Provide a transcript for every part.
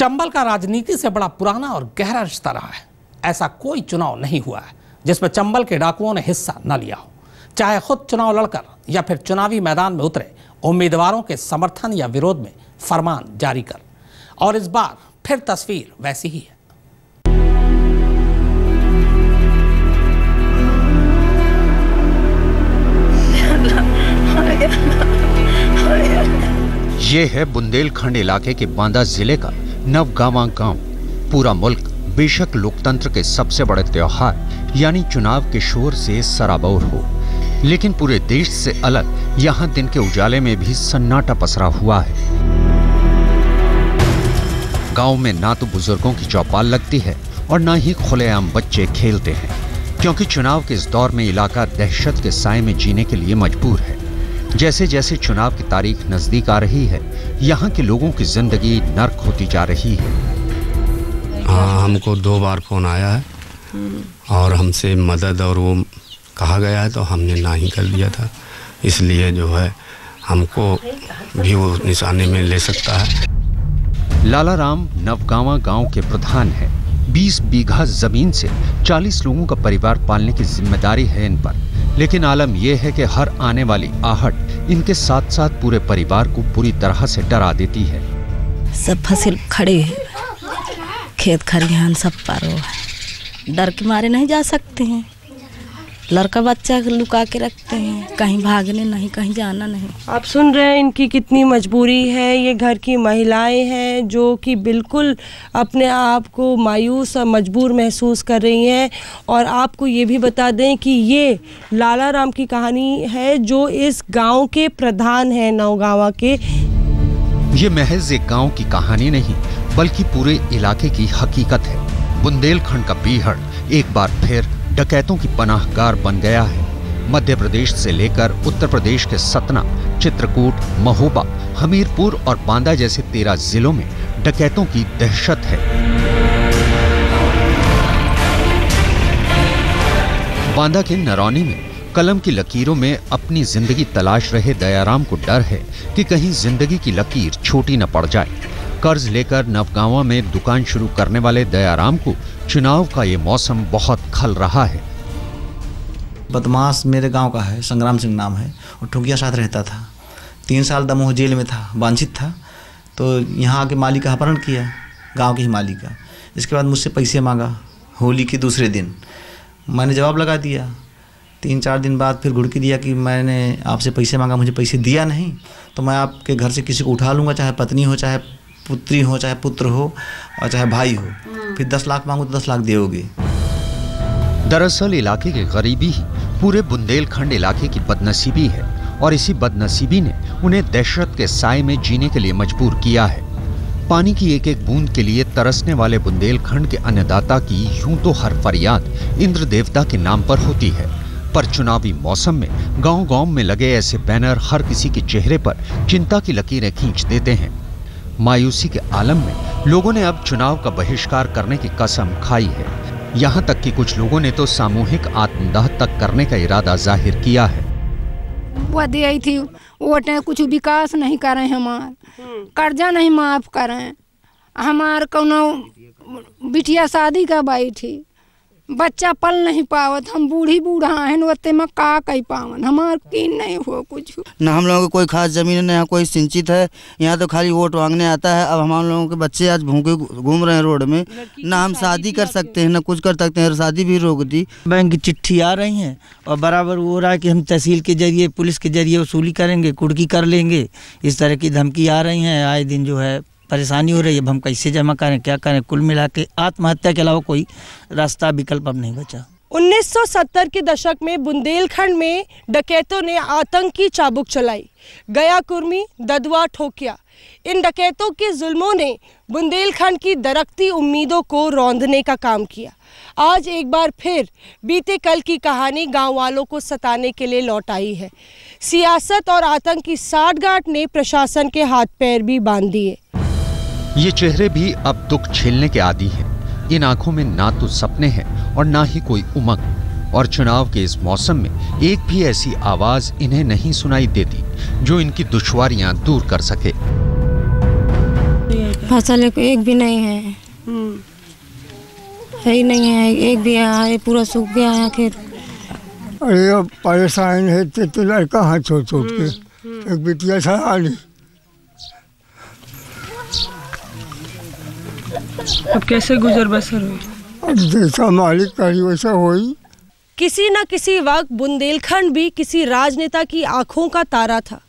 चंबल का राजनीति से बड़ा पुराना और गहरा रिश्ता रहा है। ऐसा कोई चुनाव नहीं हुआ है जिसमें चंबल के डाकुओं ने हिस्सा न लिया हो, चाहे खुद चुनाव लड़कर या फिर चुनावी मैदान में उतरे उम्मीदवारों के समर्थन या विरोध में फरमान जारी कर। और इस बार फिर तस्वीर वैसी ही है। ये है बुंदेलखंड इलाके के बांदा जिले का नवगांवा गांव। पूरा मुल्क बेशक लोकतंत्र के सबसे बड़े त्योहार यानी चुनाव के शोर से सराबोर हो, लेकिन पूरे देश से अलग यहाँ दिन के उजाले में भी सन्नाटा पसरा हुआ है। गांव में ना तो बुजुर्गों की चौपाल लगती है और ना ही खुलेआम बच्चे खेलते हैं, क्योंकि चुनाव के इस दौर में इलाका दहशत के साए में जीने के लिए मजबूर है। जैसे जैसे चुनाव की तारीख नजदीक आ रही है, यहाँ के लोगों की जिंदगी नर्क होती जा रही है। हाँ, हमको 2 बार फोन आया है और हमसे मदद और वो कहा गया है, तो हमने ना ही कर दिया था। इसलिए जो है हमको भी वो निशाने में ले सकता है। लाला राम नवगांवा गांव के प्रधान है। 20 बीघा जमीन से 40 लोगों का परिवार पालने की जिम्मेदारी है इन पर, लेकिन आलम यह है कि हर आने वाली आहट इनके साथ साथ पूरे परिवार को पूरी तरह से डरा देती है। सब फसल खड़े है, खेत खलिहान सब पारो है, डर के मारे नहीं जा सकते हैं। लड़का बच्चा लुका के रखते हैं, कहीं भागने नहीं, कहीं जाना नहीं। आप सुन रहे हैं इनकी कितनी मजबूरी है। ये घर की महिलाएं हैं जो कि बिल्कुल अपने आप को मायूस और मजबूर महसूस कर रही हैं। और आपको ये भी बता दें कि ये लाला राम की कहानी है जो इस गांव के प्रधान हैं, नवगांवा के। ये महज एक गांव की कहानी नहीं बल्कि पूरे इलाके की हकीकत है। बुंदेलखंड का बीहड़ एक बार फिर डकैतों की पनाहगार बन गया है। मध्य प्रदेश से लेकर उत्तर प्रदेश के सतना, चित्रकूट, महोबा, हमीरपुर और बांदा जैसे 13 जिलों में डकैतों की दहशत है। बांदा के नरौनी में कलम की लकीरों में अपनी जिंदगी तलाश रहे दयाराम को डर है कि कहीं जिंदगी की लकीर छोटी न पड़ जाए। कर्ज लेकर नवगांवा में दुकान शुरू करने वाले दयाराम को चुनाव का ये मौसम बहुत खल रहा है। बदमाश मेरे गांव का है, संग्राम सिंह नाम है, और ठुकिया साथ रहता था। 3 साल दमोह जेल में था, वांछित था। तो यहाँ आके माली का अपहरण किया, गांव के ही माली का। इसके बाद मुझसे पैसे मांगा। होली के दूसरे दिन मैंने जवाब लगा दिया। 3-4 दिन बाद फिर घुड़की दिया कि मैंने आपसे पैसे मांगा, मुझे पैसे दिया नहीं तो मैं आपके घर से किसी को उठा लूँगा, चाहे पत्नी हो, चाहे पुत्री हो, चाहे पुत्र हो और चाहे भाई हो। फिर 10 लाख मांगो तो 10 लाख दोगे। दरअसल इलाके की गरीबी ही पूरे बुंदेलखंड इलाके की बदनसीबी है, और इसी बदनसीबी ने उन्हें दहशत के साए में जीने के लिए मजबूर किया है। पानी की एक एक बूंद के लिए तरसने वाले बुंदेलखंड के अन्नदाता की यूं तो हर फरियाद इंद्र देवता के नाम पर होती है, पर चुनावी मौसम में गांव-गांव में लगे ऐसे बैनर हर किसी के चेहरे पर चिंता की लकीरें खींच देते हैं। मायूसी के आलम में लोगों ने अब चुनाव का बहिष्कार करने की कसम खाई है। यहाँ तक कि कुछ लोगों ने तो सामूहिक आत्मदाह तक करने का इरादा जाहिर किया है। वो दी थी वोट, कुछ विकास नहीं करें, हमार कर्जा नहीं माफ करें, हमार कोनो बिटिया शादी का बाई थी, बच्चा पल नहीं पावत, हम बूढ़ा हैं, ओते में का कही पावन, हमार की नहीं हो कुछ ना। हम लोगों को कोई खास जमीन नहीं, कोई सिंचित है, यहाँ तो खाली वोट मांगने आता है। अब हम लोगों के बच्चे आज भूखे घूम रहे हैं रोड में, ना हम शादी कर सकते हैं ना कुछ कर सकते हैं, शादी भी रोक दी। बैंक की चिट्ठी आ रही है और बराबर वो रहा है कि हम तहसील के जरिए, पुलिस के जरिए वसूली करेंगे, कुर्की कर लेंगे। इस तरह की धमकी आ रही हैं, आए दिन जो है परेशानी हो रही है। अब हम कैसे जमा करें, क्या करें? कुल मिला के आत्महत्या के अलावा कोई रास्ता विकल्प अब नहीं बचा। 1970 के दशक में बुंदेलखंड में डकैतों ने आतंकी चाबुक चलाई। गया कुर्मी, ददुआ, ठोकिया, इन डकैतों के जुल्मों ने बुंदेलखंड की दरकती उम्मीदों को रौंदने का काम किया। आज एक बार फिर बीते कल की कहानी गांव वालों को सताने के लिए लौट आई है। सियासत और आतंक की साठगांठ ने प्रशासन के हाथ पैर भी बांध दिए। ये चेहरे भी अब दुख झेलने के आदी हैं। इन आंखों में ना तो सपने हैं और ना ही कोई उमंग, और चुनाव के इस मौसम में एक भी ऐसी आवाज इन्हें नहीं सुनाई देती जो इनकी दुश्वारियां दूर कर सके। फसल एक भी नहीं है, है ही नहीं है, एक भी है, पूरा सूख गया है खेत। अरे अब परेशान है तो लड़का हाथ छोड़ के एक बिटिया सहाली। अब कैसे गुजर बसर हुई? अब जैसा मालिक करी वैसा होई। किसी न किसी वक्त बुंदेलखंड भी किसी राजनेता की आंखों का तारा था।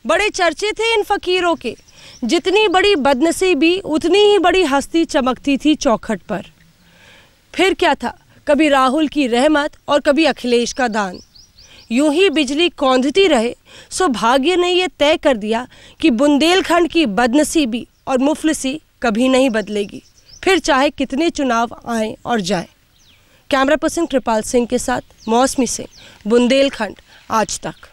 बड़े चर्चे थे इन फकीरों के। जितनी बड़ी बदनसीबी उतनी ही बड़ी हस्ती चमकती थी चौखट पर। फिर क्या था, कभी राहुल की रहमत और कभी अखिलेश का दान। यूं ही बिजली कौंधती रहे, सो भाग्य ने यह तय कर दिया कि बुंदेलखंड की बदनसीबी और मुफलिसी कभी नहीं बदलेगी, फिर चाहे कितने चुनाव आएं और जाएं। कैमरा पर्सन कृपाल सिंह के साथ मौसमी सिंह, बुंदेलखंड आज तक।